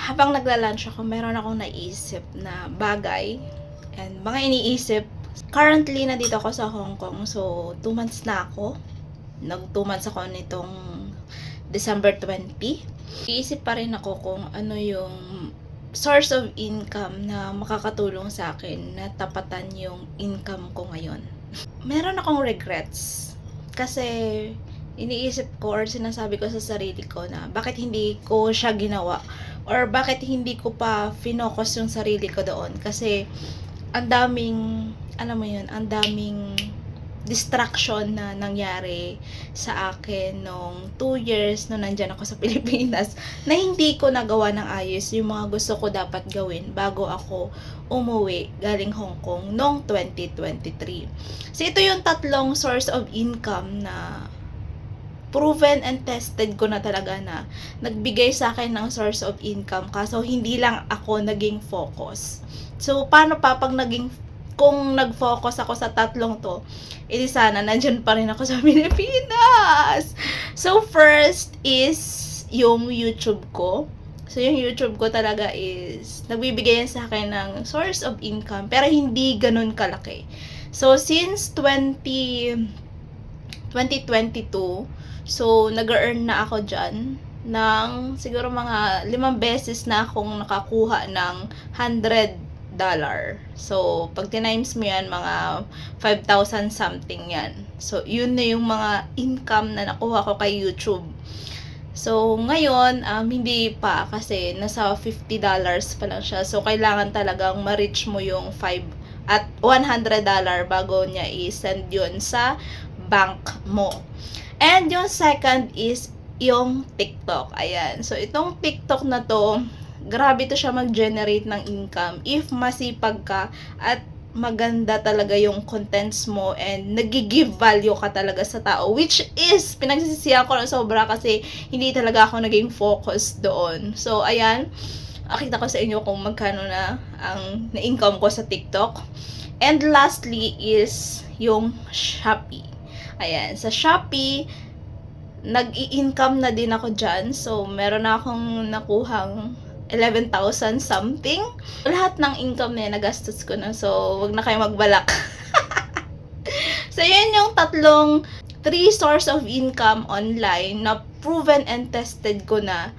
habang nagla-lunch ako, meron akong naisip na bagay and mga iniisip. Currently, nandito ako sa Hong Kong. So, 2 months na ako. Nag 2 months ako nitong December 20. Iisip pa rin ako kung ano yung source of income na makakatulong sa akin na tapatan yung income ko ngayon. Meron akong regrets kasi iniisip ko or sinasabi ko sa sarili ko na bakit hindi ko siya ginawa or bakit hindi ko pa finocus yung sarili ko doon kasi ang daming, alam mo yun, ang daming distraction na nangyari sa akin nung 2 years nung nandyan ako sa Pilipinas na hindi ko nagawa ng ayos yung mga gusto ko dapat gawin bago ako umuwi galing Hong Kong noong 2023. So ito yung tatlong source of income na proven and tested ko na talaga na nagbigay sa akin ng source of income kaso hindi lang ako naging focus. So paano pa pag kung nag-focus ako sa tatlong to, edi sana nandyan pa rin ako sa Pilipinas. So first is yung YouTube ko. So yung YouTube ko talaga is nagbibigay yan sa akin ng source of income pero hindi ganun kalaki. So since 2022, so nag-earn na ako dyan ng siguro mga 5 beses na akong nakakuha ng $100. So, pag tinimes mo yan, mga 5,000 something yan. So, yun na yung mga income na nakuha ko kay YouTube. So, ngayon, hindi pa kasi nasa $50 pa lang siya. So, kailangan talagang ma-reach mo yung $100 bago niya i-send yun sa bank mo. And yung second is yung TikTok. Ayan. So, itong TikTok na to, grabe to siya mag-generate ng income if masipag ka at maganda talaga yung contents mo and nag-give value ka talaga sa tao, which is pinagsisisihan ko ng sobra kasi hindi talaga ako naging focus doon. So ayan, akita ko sa inyo kung magkano na ang na-income ko sa TikTok. And lastly is yung Shopee. Ayan, sa Shopee nag-i-income na din ako dyan. So meron na akong nakuhang 11,000 something. Lahat ng income na yan, nagastos ko na. So, wag na kayo magbalak. So, yun yung 3 source of income online na proven and tested ko na